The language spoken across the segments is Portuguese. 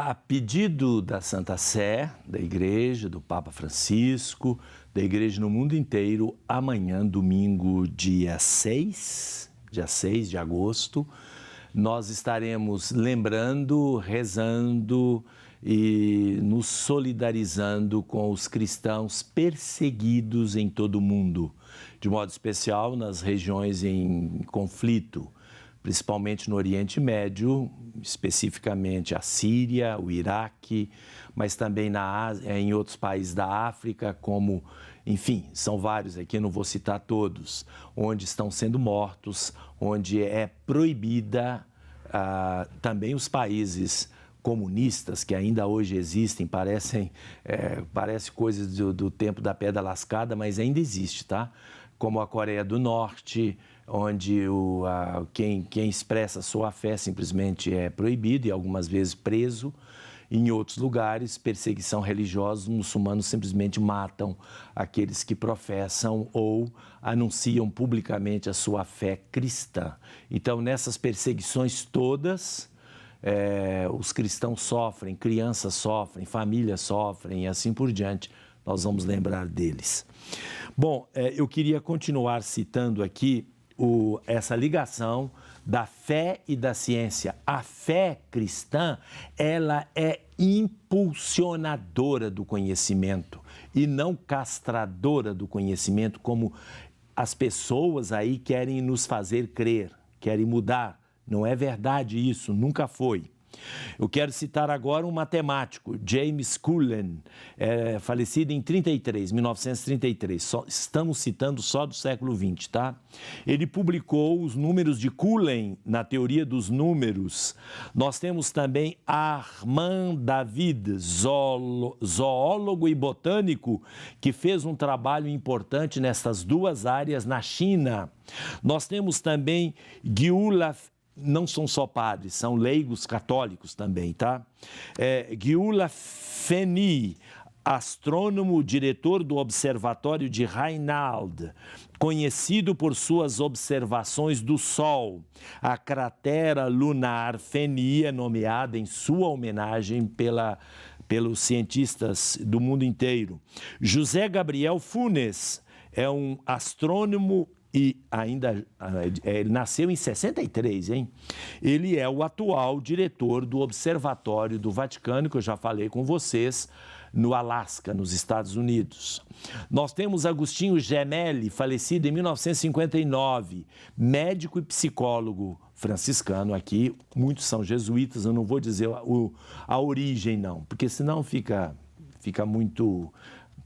A pedido da Santa Sé, da Igreja, do Papa Francisco, da Igreja no mundo inteiro, amanhã, domingo, dia 6 de agosto, nós estaremos lembrando, rezando e nos solidarizando com os cristãos perseguidos em todo o mundo, de modo especial nas regiões em conflito, principalmente no Oriente Médio, especificamente a Síria, o Iraque, mas também na Ásia, em outros países da África, como, enfim, são vários aqui, não vou citar todos, onde estão sendo mortos, onde é proibida também os países comunistas que ainda hoje existem, parece coisas do tempo da pedra lascada, mas ainda existe, tá? Como a Coreia do Norte, onde quem expressa sua fé simplesmente é proibido e algumas vezes preso. Em outros lugares, perseguição religiosa, os muçulmanos simplesmente matam aqueles que professam ou anunciam publicamente a sua fé cristã. Então, nessas perseguições todas, os cristãos sofrem, crianças sofrem, famílias sofrem e assim por diante. Nós vamos lembrar deles. Bom, eu queria continuar citando aqui essa ligação da fé e da ciência. A fé cristã, ela é impulsionadora do conhecimento e não castradora do conhecimento, como as pessoas aí querem nos fazer crer, querem mudar. Não é verdade isso, nunca foi. Eu quero citar agora um matemático, James Cullen, falecido em 1933. Estamos citando só do século XX, tá? Ele publicou os números de Cullen na teoria dos números. Nós temos também Armand David, zoólogo e botânico, que fez um trabalho importante nessas duas áreas na China. Nós temos também Gyula, não são só padres, são leigos católicos também, tá? Gyula Feni, astrônomo, diretor do Observatório de Reinald, conhecido por suas observações do Sol. A cratera lunar Feni é nomeada em sua homenagem pelos cientistas do mundo inteiro. José Gabriel Funes é um astrônomo e ele nasceu em 63, hein? Ele é o atual diretor do Observatório do Vaticano, que eu já falei com vocês, no Alasca, nos Estados Unidos. Nós temos Agostinho Gemelli, falecido em 1959, médico e psicólogo franciscano aqui. Muitos são jesuítas, eu não vou dizer a origem, não, porque senão fica muito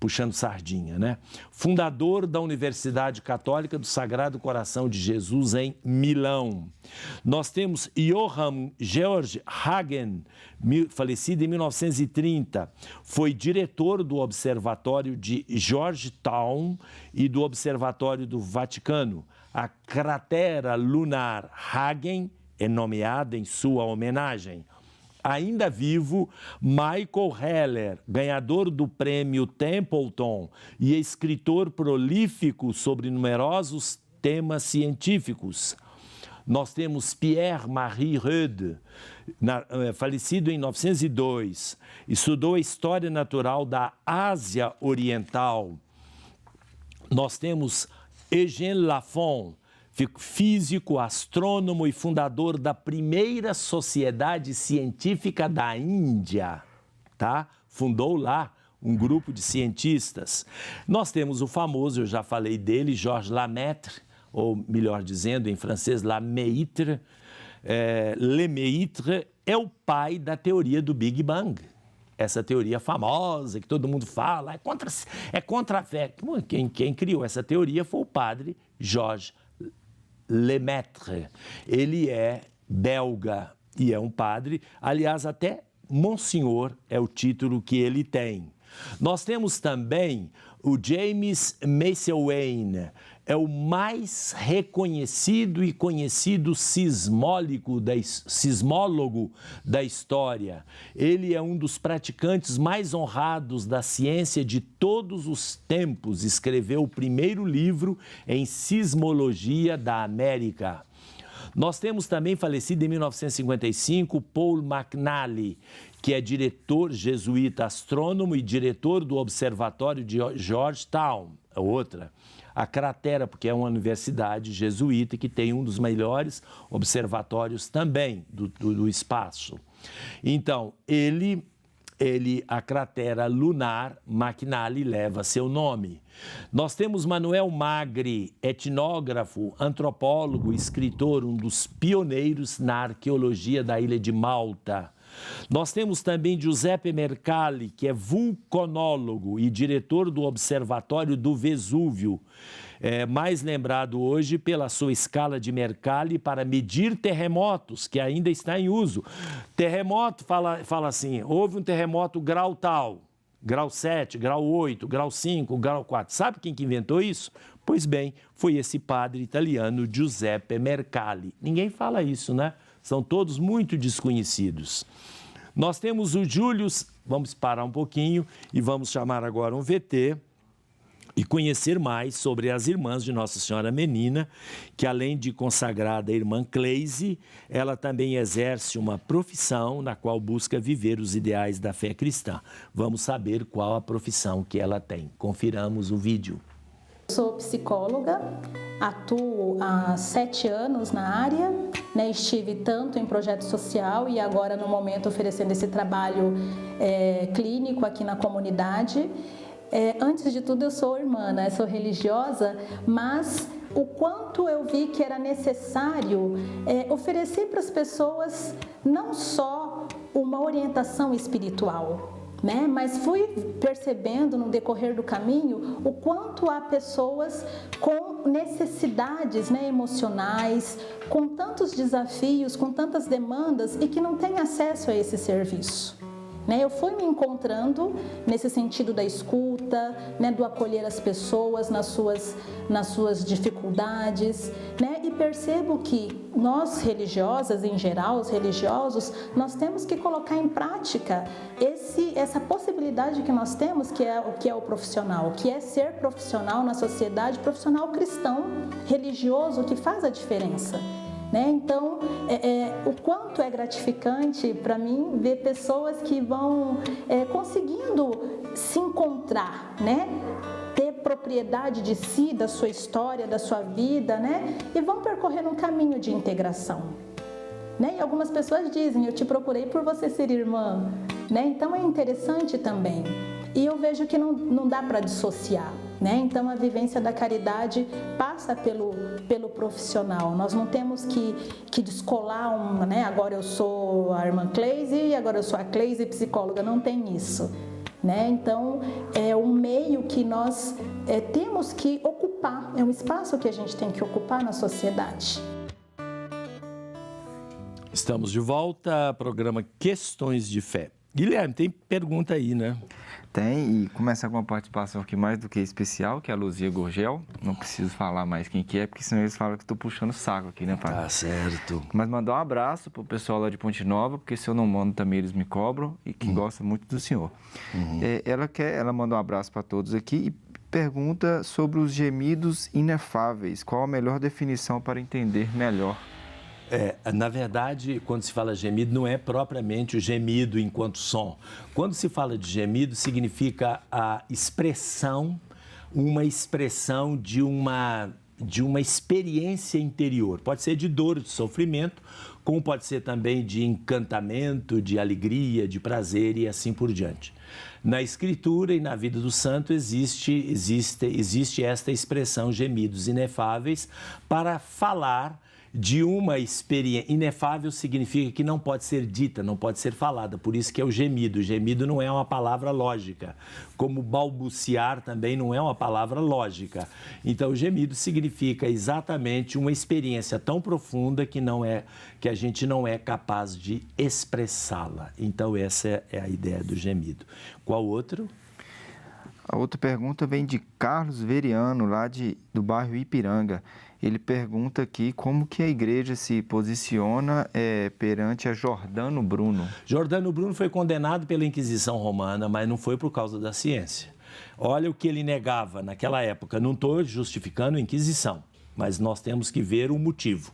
puxando sardinha, né? Fundador da Universidade Católica do Sagrado Coração de Jesus em Milão. Nós temos Johann Georg Hagen, falecido em 1930, foi diretor do Observatório de Georgetown e do Observatório do Vaticano. A cratera lunar Hagen é nomeada em sua homenagem. Ainda vivo, Michael Heller, ganhador do prêmio Templeton e escritor prolífico sobre numerosos temas científicos. Nós temos Pierre-Marie Rode, falecido em 1902, estudou a história natural da Ásia Oriental. Nós temos Eugène Lafon, físico, astrônomo e fundador da primeira sociedade científica da Índia, tá? Fundou lá um grupo de cientistas. Nós temos o famoso, eu já falei dele, Georges Lemaitre, ou melhor dizendo em francês, Lemaitre. Lemaitre é o pai da teoria do Big Bang. Essa teoria famosa que todo mundo fala, é contra a fé. Quem criou essa teoria foi o padre Georges Lemaitre. Ele é belga e é um padre, aliás, até Monsenhor é o título que ele tem. Nós temos também o James McElwain, é o mais reconhecido e conhecido sismólogo da história. Ele é um dos praticantes mais honrados da ciência de todos os tempos. Escreveu o primeiro livro em sismologia da América. Nós temos também, falecido em 1955, Paul McNally, que é diretor jesuíta astrônomo e diretor do Observatório de Georgetown, outra. A Cratera, porque é uma universidade jesuíta que tem um dos melhores observatórios também do espaço. Então, a cratera lunar McNally leva seu nome. Nós temos Manuel Magri, etnógrafo, antropólogo, escritor, um dos pioneiros na arqueologia da ilha de Malta. Nós temos também Giuseppe Mercalli, que é vulcanólogo e diretor do Observatório do Vesúvio, mais lembrado hoje pela sua escala de Mercalli para medir terremotos, que ainda está em uso. Terremoto, fala assim, houve um terremoto grau tal, grau 7, grau 8, grau 5, grau 4. Sabe quem que inventou isso? Pois bem, foi esse padre italiano Giuseppe Mercalli. Ninguém fala isso, né? São todos muito desconhecidos. Nós temos o Julius, vamos parar um pouquinho e vamos chamar agora um VT e conhecer mais sobre as irmãs de Nossa Senhora Menina, que além de consagrada irmã Cleise, ela também exerce uma profissão na qual busca viver os ideais da fé cristã. Vamos saber qual a profissão que ela tem. Confiramos o vídeo. Sou psicóloga, atuo há 7 anos na área, né? Estive tanto em projeto social e agora no momento oferecendo esse trabalho clínico aqui na comunidade. Antes de tudo eu sou irmã, né? Sou religiosa, mas o quanto eu vi que era necessário oferecer para as pessoas não só uma orientação espiritual, né? Mas fui percebendo no decorrer do caminho o quanto há pessoas com necessidades, né, emocionais, com tantos desafios, com tantas demandas e que não têm acesso a esse serviço. Eu fui me encontrando nesse sentido da escuta, né, do acolher as pessoas nas suas dificuldades, né, e percebo que nós religiosas, em geral, os religiosos, nós temos que colocar em prática essa possibilidade que nós temos, que é o profissional, que é ser profissional na sociedade, profissional cristão, religioso, que faz a diferença. Então, o quanto é gratificante para mim ver pessoas que vão conseguindo se encontrar, né? Ter propriedade de si, da sua história, da sua vida, né? E vão percorrer um caminho de integração. E algumas pessoas dizem, eu te procurei por você ser irmã. Então, é interessante também. E eu vejo que não dá para dissociar. Então, a vivência da caridade passa pelo profissional. Nós não temos que descolar agora eu sou a irmã Cleise e agora eu sou a Cleise psicóloga. Não tem isso. Então, é um meio que nós temos que ocupar. É um espaço que a gente tem que ocupar na sociedade. Estamos de volta, programa Questões de Fé. Guilherme, tem pergunta aí, né? Tem, e começa com uma participação aqui mais do que especial, que é a Luzia Gorgel. Não preciso falar mais quem que é, porque senão eles falam que estou puxando o saco aqui, né, pai? Tá certo. Mas mandar um abraço pro pessoal lá de Ponte Nova, porque se eu não mando também eles me cobram, e que gosta muito do senhor. Ela manda um abraço para todos aqui e pergunta sobre os gemidos inefáveis. Qual a melhor definição para entender melhor? Na verdade, quando se fala gemido, não é propriamente o gemido enquanto som. Quando se fala de gemido, significa a expressão, uma expressão de uma experiência interior. Pode ser de dor, de sofrimento, como pode ser também de encantamento, de alegria, de prazer e assim por diante. Na Escritura e na vida do santo existe esta expressão, gemidos inefáveis, para falar de uma experiência. Inefável significa que não pode ser dita, não pode ser falada, por isso que é o gemido. O gemido não é uma palavra lógica, como balbuciar também não é uma palavra lógica. Então, o gemido significa exatamente uma experiência tão profunda que a gente não é capaz de expressá-la. Então, essa é a ideia do gemido. Qual outro? A outra pergunta vem de Carlos Veriano, lá do bairro Ipiranga. Ele pergunta aqui como que a igreja se posiciona perante a Jordano Bruno. Jordano Bruno foi condenado pela Inquisição Romana, mas não foi por causa da ciência. Olha o que ele negava naquela época. Não estou justificando a Inquisição, mas nós temos que ver o motivo.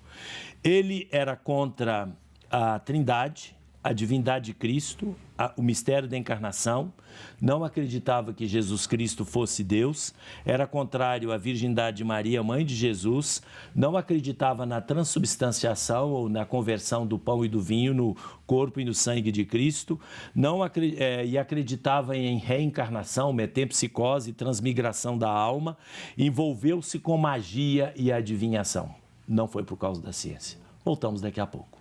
Ele era contra a Trindade, a divindade de Cristo, o mistério da encarnação, não acreditava que Jesus Cristo fosse Deus, era contrário à virgindade de Maria, mãe de Jesus, não acreditava na transubstanciação ou na conversão do pão e do vinho no corpo e no sangue de Cristo, e acreditava em reencarnação, metempsicose, transmigração da alma, envolveu-se com magia e adivinhação. Não foi por causa da ciência. Voltamos daqui a pouco.